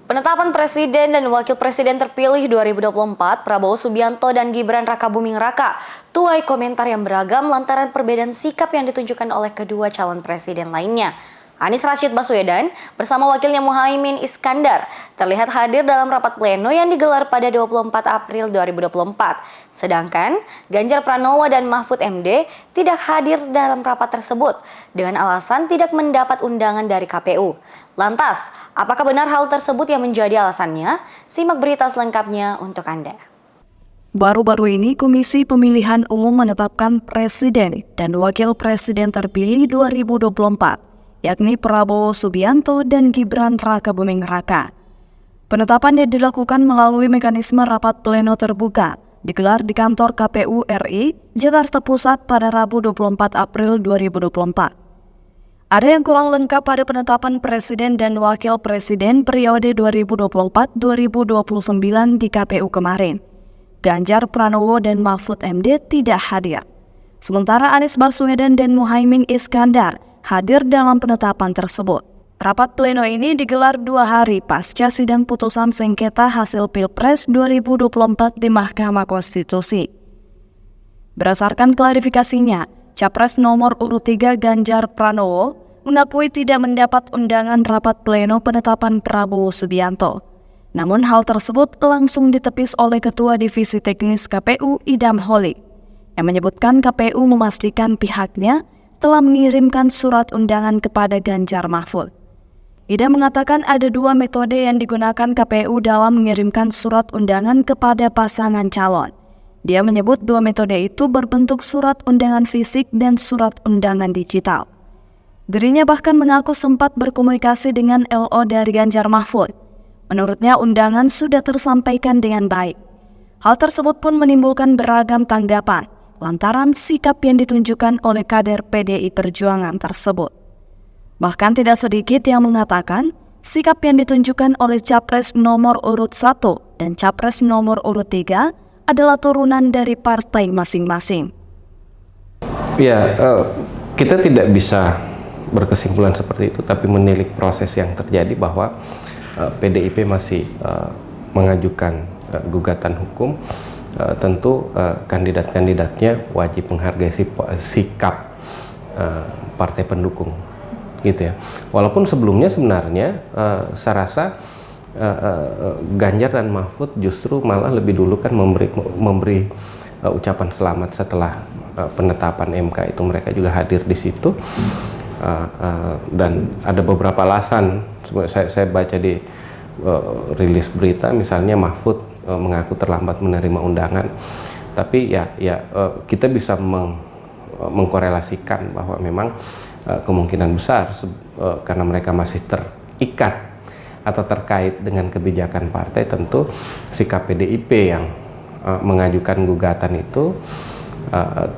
Penetapan Presiden dan Wakil Presiden terpilih 2024, Prabowo Subianto dan Gibran Rakabuming Raka tuai komentar yang beragam lantaran perbedaan sikap yang ditunjukkan oleh kedua calon presiden lainnya. Anies Rashid Baswedan bersama wakilnya Muhaimin Iskandar terlihat hadir dalam rapat pleno yang digelar pada 24 April 2024. Sedangkan Ganjar Pranowo dan Mahfud MD tidak hadir dalam rapat tersebut dengan alasan tidak mendapat undangan dari KPU. Lantas, apakah benar hal tersebut yang menjadi alasannya? Simak berita selengkapnya untuk Anda. Baru-baru ini Komisi Pemilihan Umum menetapkan Presiden dan Wakil Presiden terpilih 2024, yakni Prabowo Subianto dan Gibran Rakabuming Raka. Penetapan yang dilakukan melalui mekanisme rapat pleno terbuka digelar di kantor KPU RI, Jakarta Pusat pada Rabu 24 April 2024. Ada yang kurang lengkap pada penetapan Presiden dan Wakil Presiden periode 2024-2029 di KPU kemarin. Ganjar Pranowo dan Mahfud MD tidak hadir. Sementara Anies Baswedan dan Muhaimin Iskandar hadir dalam penetapan tersebut. Rapat pleno ini digelar 2 hari pasca sidang putusan sengketa hasil Pilpres 2024 di Mahkamah Konstitusi. Berdasarkan klarifikasinya, Capres nomor urut 3 Ganjar Pranowo mengakui tidak mendapat undangan rapat pleno penetapan Prabowo Subianto. Namun hal tersebut langsung ditepis oleh Ketua Divisi Teknis KPU Idam Holik, yang menyebutkan KPU memastikan pihaknya telah mengirimkan surat undangan kepada Ganjar Mahfud. Idam mengatakan ada 2 metode yang digunakan KPU dalam mengirimkan surat undangan kepada pasangan calon. Dia menyebut 2 metode itu berbentuk surat undangan fisik dan surat undangan digital. Dirinya bahkan mengaku sempat berkomunikasi dengan LO dari Ganjar Mahfud. Menurutnya undangan sudah tersampaikan dengan baik. Hal tersebut pun menimbulkan beragam tanggapan lantaran sikap yang ditunjukkan oleh kader PDI Perjuangan tersebut. Bahkan tidak sedikit yang mengatakan sikap yang ditunjukkan oleh Capres nomor urut 1 dan Capres nomor urut 3 adalah turunan dari partai masing-masing. Ya, kita tidak bisa berkesimpulan seperti itu, tapi menilik proses yang terjadi bahwa PDIP masih mengajukan gugatan hukum. Tentu kandidat-kandidatnya wajib menghargai sikap partai pendukung, gitu ya. Walaupun sebelumnya sebenarnya saya rasa Ganjar dan Mahfud justru malah lebih dulu kan memberi ucapan selamat setelah penetapan MK itu, mereka juga hadir di situ. Dan ada beberapa alasan saya baca di rilis berita, misalnya Mahfud mengaku terlambat menerima undangan, tapi kita bisa mengkorelasikan bahwa memang kemungkinan besar karena mereka masih terikat atau terkait dengan kebijakan partai, tentu sikap PDIP yang mengajukan gugatan itu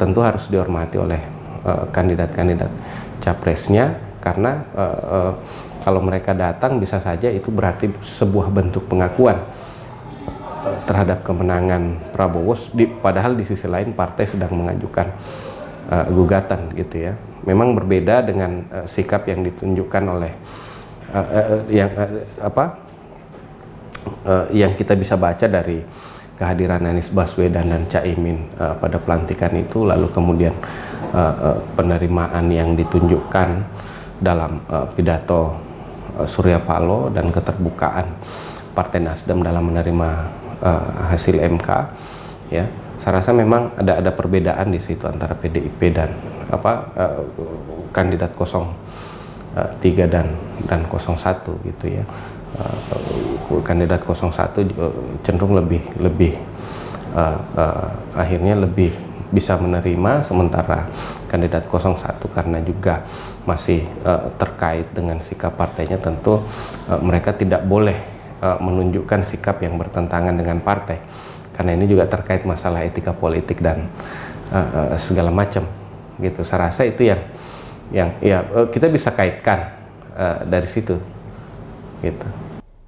tentu harus dihormati oleh kandidat-kandidat capresnya, karena kalau mereka datang bisa saja itu berarti sebuah bentuk pengakuan terhadap kemenangan Prabowo, padahal di sisi lain partai sedang mengajukan gugatan, gitu ya. Memang berbeda dengan sikap yang ditunjukkan oleh yang kita bisa baca dari kehadiran Anies Baswedan dan Caimin pada pelantikan itu, lalu kemudian penerimaan yang ditunjukkan dalam pidato Surya Paloh dan keterbukaan Partai Nasdem dalam menerima hasil MK, ya. Saya rasa memang ada perbedaan di situ antara PDIP dan kandidat 03 dan 01, gitu ya. Kandidat 01 cenderung lebih akhirnya lebih bisa menerima, sementara kandidat 01 karena juga masih terkait dengan sikap partainya, tentu mereka tidak boleh menunjukkan sikap yang bertentangan dengan partai, karena ini juga terkait masalah etika politik dan segala macam, gitu. Saya rasa itu yang kita bisa kaitkan dari situ, gitu.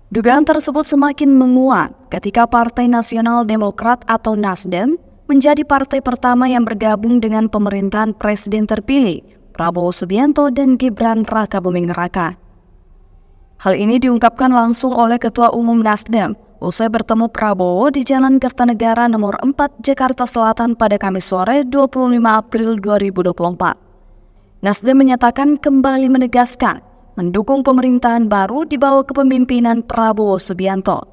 Dugaan tersebut semakin menguat ketika Partai Nasional Demokrat atau Nasdem menjadi partai pertama yang bergabung dengan pemerintahan Presiden terpilih Prabowo Subianto dan Gibran Rakabuming Raka. Hal ini diungkapkan langsung oleh Ketua Umum Nasdem usai bertemu Prabowo di Jalan Kertanegara nomor 4 Jakarta Selatan pada Kamis sore 25 April 2024. Nasdem menyatakan kembali menegaskan mendukung pemerintahan baru di bawah kepemimpinan Prabowo Subianto.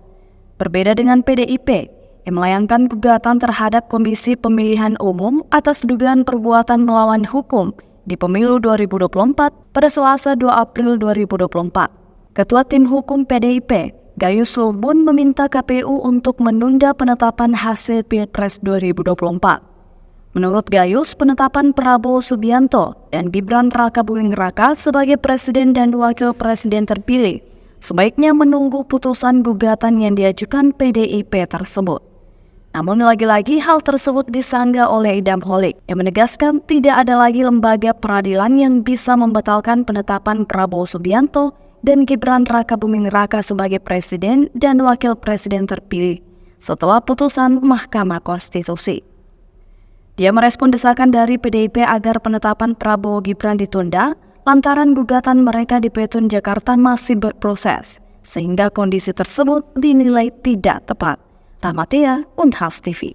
Berbeda dengan PDIP yang melayangkan gugatan terhadap Komisi Pemilihan Umum atas dugaan perbuatan melawan hukum di Pemilu 2024 pada Selasa 2 April 2024. Ketua Tim Hukum PDIP, Gayus Lumbun, meminta KPU untuk menunda penetapan hasil Pilpres 2024. Menurut Gayus, penetapan Prabowo Subianto dan Gibran Rakabuming Raka sebagai presiden dan wakil presiden terpilih sebaiknya menunggu putusan gugatan yang diajukan PDIP tersebut. Namun lagi-lagi hal tersebut disanggah oleh Idam Holik yang menegaskan tidak ada lagi lembaga peradilan yang bisa membatalkan penetapan Prabowo Subianto dan Gibran Rakabuming Raka sebagai presiden dan wakil presiden terpilih setelah putusan Mahkamah Konstitusi. Dia merespon desakan dari PDIP agar penetapan Prabowo Gibran ditunda lantaran gugatan mereka di Petun Jakarta masih berproses, sehingga kondisi tersebut dinilai tidak tepat. Rahmatia, Unhas TV.